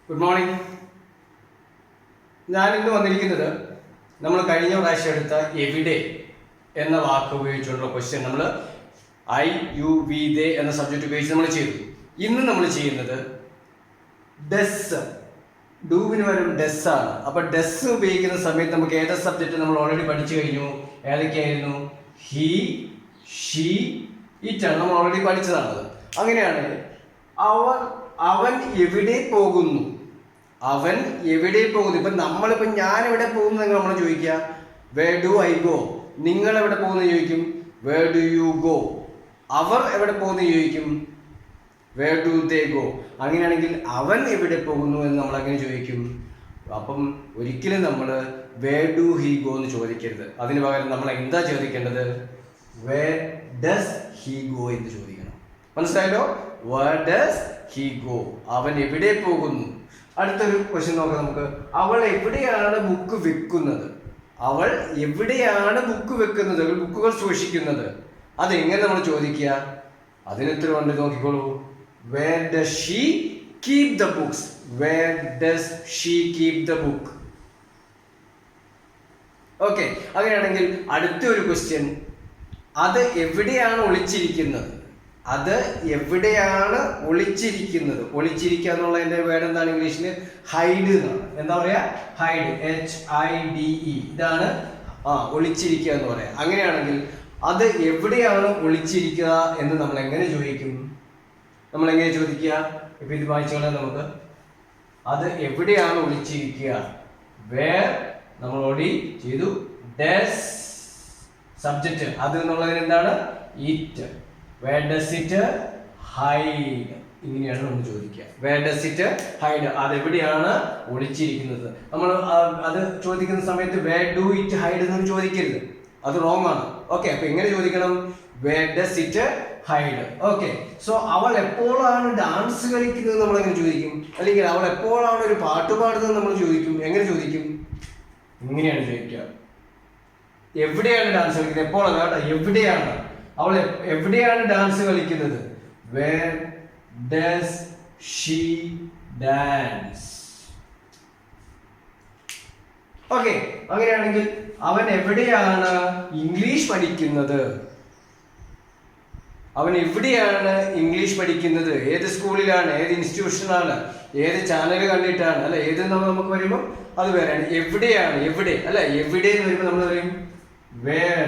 Good morning. ഞാനിന്ന് വന്നിരിക്കുന്നത് നമ്മൾ കഴിഞ്ഞ പ്രാവശ്യം എടുത്ത എവിടെ എന്ന വാക്ക് ഉപയോഗിച്ചുള്ള ക്വസ്റ്റ്യൻ നമ്മൾ IUV എന്ന സബ്ജക്റ്റ് ഉപയോഗിച്ച് നമ്മൾ ചെയ്തു. ഇന്ന് നമ്മൾ ചെയ്യുന്നത് ഡെസ്, ഡൂവിന് വരും ഡെസ് ആണ്. അപ്പൊ ഡെസ് ഉപയോഗിക്കുന്ന സമയത്ത് നമുക്ക് ഏതൊക്കെ സബ്ജക്റ്റ് നമ്മൾ ഓൾറെഡി പഠിച്ചു കഴിഞ്ഞു? ഏതൊക്കെയായിരുന്നു? ഹി, ഷീ, ഇറ്റ് ആണ് നമ്മൾ ഓൾറെഡി പഠിച്ചതാണത്. അങ്ങനെയാണെങ്കിൽ അവൻ എവിടെ പോകുന്നു? അവൻ എവിടെ പോകുന്നു? ഇപ്പൊ നമ്മളിപ്പോ ഞാൻ എവിടെ പോകുന്നു എന്ന് നമ്മൾ ചോദിക്കുക, വേർ ഡു ഐ ഗോ. നിങ്ങൾ എവിടെ പോകുന്നു ചോദിക്കും, വേർ ഡു യു ഗോ. അവർ എവിടെ പോകുന്നു ചോദിക്കും, വേർ ഡു ദേ ഗോ. അങ്ങനെയാണെങ്കിൽ അവൻ എവിടെ പോകുന്നു എന്ന് നമ്മൾ അങ്ങനെ ചോദിക്കും. അപ്പം ഒരിക്കലും നമ്മൾ വേർ ഡു ഹി ഗോ എന്ന് ചോദിക്കരുത്. അതിന് പകരം നമ്മൾ എന്താ ചോദിക്കേണ്ടത്? വേർ ഡസ് ഹി ഗോ എന്ന് ചോദിക്കണം. മനസ്സിലായല്ലോ? Where does he go. അവൻ എവിടെ പോകുന്നു. അടുത്തൊരു ക്വസ്റ്റ്യൻ നോക്കാം നമുക്ക്. അവൾ എവിടെയാണ് ബുക്ക് വെക്കുന്നത്? അവൾ എവിടെയാണ് ബുക്ക് വെക്കുന്നത്, ബുക്കുകൾ സൂക്ഷിക്കുന്നത്? അതെങ്ങനെ നമ്മൾ ചോദിക്കുക? അതിനെത്ര കൊണ്ട് നോക്കിക്കോളൂ. Where does she keep the books. Where does she keep the book. Okay, അങ്ങനെയാണെങ്കിൽ അടുത്തൊരു ക്വസ്റ്റ്യൻ, അത് എവിടെയാണ് ഒളിച്ചിരിക്കുന്നത്? അത് എവിടെയാണ് ഒളിച്ചിരിക്കുന്നത്? ഒളിച്ചിരിക്കുക എന്നുള്ളതിന്റെ വേർഡ് എന്താണ്? ഇംഗ്ലീഷിൽ ഹൈഡ് എന്നാണ്. എന്താ പറയാ? Hide, HIDE. ഇതാണ് ഒളിച്ചിരിക്കുക എന്ന് പറയാം. അങ്ങനെയാണെങ്കിൽ അത് എവിടെയാണ് ഒളിച്ചിരിക്കുക എന്ന് നമ്മൾ എങ്ങനെ ചോദിക്കും? നമ്മൾ എങ്ങനെ ചോദിക്കുക? ഇപ്പൊ ഇത് വായിച്ചോളാം നമുക്ക്. അത് എവിടെയാണ് ഒളിച്ചിരിക്കുക? വേർ നമ്മൾ ഓൾറെഡി ചെയ്തു. ഡസ് സബ്ജക്റ്റ്, അത് എന്നുള്ളതിന് എന്താണ്? It. Where does it hide? ഇങ്ങനെയാണ് നമ്മൾ ചോദിക്കുക. Where does it hide? അതെവിടെയാണ് ഒളിച്ചിരിക്കുന്നത്? നമ്മൾ അത് ചോദിക്കുന്ന സമയത്ത് where do it hide എന്ന് ചോദിക്കരുത്, അത് റോങ് ആണ്. ഓക്കെ, അപ്പൊ എങ്ങനെ ചോദിക്കണം? Where does it hide? Okay, so അവൾ എപ്പോഴാണ് ഡാൻസ് കളിക്കുന്നത് നമ്മൾ എങ്ങനെ ചോദിക്കും? അല്ലെങ്കിൽ അവൾ എപ്പോഴാണ് ഒരു പാട്ട് പാടുന്നത് നമ്മൾ ചോദിക്കും? എങ്ങനെ ചോദിക്കും? ഇങ്ങനെയാണ് ചോദിക്കുക. എവിടെയാണ് ഡാൻസ് കളിക്കുന്നത്? എപ്പോഴാണ് കേട്ടോ, എവിടെയാണ് അവൾ എവിടെയാണ് ഡാൻസ് കളിക്കുന്നത്? Where does she dance. Okay, അങ്ങനെയാണെങ്കിൽ അവൻ എവിടെയാണ് ഇംഗ്ലീഷ് പഠിക്കുന്നത്? അവൻ എവിടെയാണ് ഇംഗ്ലീഷ് പഠിക്കുന്നത്? ഏത് സ്കൂളിലാണ്? ഏത് ഇൻസ്റ്റിറ്റ്യൂഷനാണ്? ഏത് ചാനൽ കണ്ടിട്ടാണ്? അല്ല, ഏത് നമുക്ക് വരുമ്പോൾ അത് വേറെയാണ്. എവിടെയാണ്? എവിടെ അല്ല, എവിടെ എന്ന് വരുമ്പോൾ നമ്മൾ പറയും where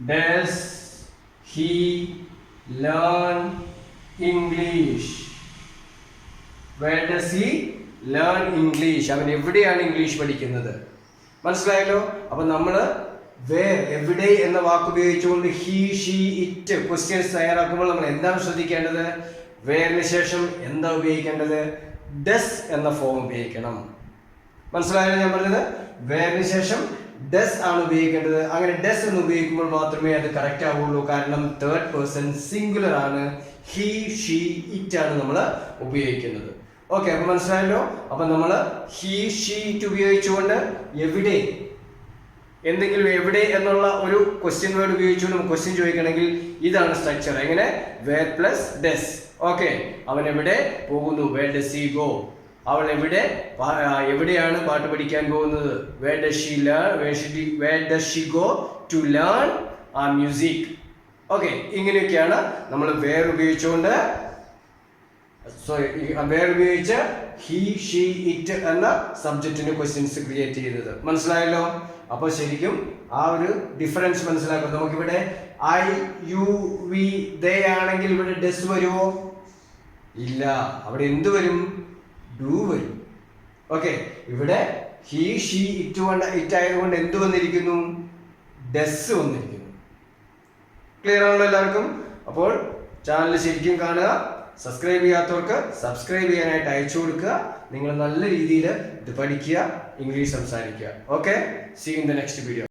does he learn English. Where does he learn English? അവൻ എവിടെയാണ് ഇംഗ്ലീഷ് പഠിക്കുന്നത്? മനസ്സിലായല്ലോ? അപ്പൊ നമ്മള് വേർ, എവിടെ എന്ന വാക്ക് ഉപയോഗിച്ചുകൊണ്ട് ഹി, ഷീ, ഇറ്റ് ക്വസ്റ്റ്യൻസ് തയ്യാറാക്കുമ്പോൾ നമ്മൾ എന്താണ് ശ്രദ്ധിക്കേണ്ടത്? വേറിന് ശേഷം എന്താ ഉപയോഗിക്കേണ്ടത്? ഡസ് എന്ന ഫോം ഉപയോഗിക്കണം. മനസ്സിലായല്ലോ ഞാൻ പറഞ്ഞത്? വേറിന് ശേഷം ഡസ് ആണ് ഉപയോഗിക്കേണ്ടത്. അങ്ങനെ ഡസ് എന്ന് ഉപയോഗിക്കുമ്പോൾ മാത്രമേ അത് കറക്റ്റ് ആവുള്ളൂ. കാരണം തേർഡ് പേഴ്സൺ സിംഗുലർ ആണ്. ഹി, ഷീ, ഇറ്റ് ആണ് നമ്മൾ ഉപയോഗിക്കുന്നത്. ഓക്കെ, അപ്പൊ മനസ്സിലായല്ലോ? അപ്പൊ നമ്മൾ ഹി, ഷീ, ഇറ്റ് ഉപയോഗിച്ചുകൊണ്ട് എവിടെ, എന്തെങ്കിലും എവിടെ എന്നുള്ള ഒരു ക്വസ്റ്റ്യൻ വേർഡ് ഉപയോഗിച്ചുകൊണ്ട് നമുക്ക് ക്വസ്റ്റ്യൻ ചോദിക്കണമെങ്കിൽ ഇതാണ് സ്ട്രക്ചർ. എങ്ങനെ? Where plus does. ഓക്കെ, അവൻ എവിടെ പോകുന്നു? Where does he go. അവൾ എവിടെയാണ് പാട്ട് പഠിക്കാൻ പോകുന്നത്? Where does she learn, where does she go to learn music. Okay, ഇങ്ങനെയൊക്കെയാണ് നമ്മൾ വേർ ഉപയോഗിച്ചുകൊണ്ട് ഹി, ഷീ, ഇറ്റ് എന്ന സബ്ജക്റ്റിന് ക്വസ്റ്റ്യൻസ് ക്രിയേറ്റ് ചെയ്തത്. മനസ്സിലായല്ലോ? അപ്പോൾ ശരിക്കും ആ ഒരു ഡിഫറൻസ് മനസ്സിലാക്കും. നമുക്കിവിടെ IUV ആണെങ്കിൽ ഇവിടെ ഡസ് വരുമോ? ഇല്ല, അവിടെ എന്ത് വരും? ഡു വരും. ഓക്കെ, ഇവിടെ ഹി, ഷീ, ഇറ്റ് ആയതുകൊണ്ട് എന്ത് വന്നിരിക്കുന്നു? ഡസ് വന്നിരിക്കുന്നു. ക്ലിയർ ആണല്ലോ എല്ലാവർക്കും? അപ്പോൾ ചാനൽ ശരിക്കും കാണുക. സബ്സ്ക്രൈബ് ചെയ്യാത്തവർക്ക് സബ്സ്ക്രൈബ് ചെയ്യാനായിട്ട് അയച്ചു കൊടുക്കുക. നിങ്ങൾ നല്ല രീതിയിൽ ഇത് പഠിക്കുക, ഇംഗ്ലീഷ് സംസാരിക്കുക. Okay, see in the next video.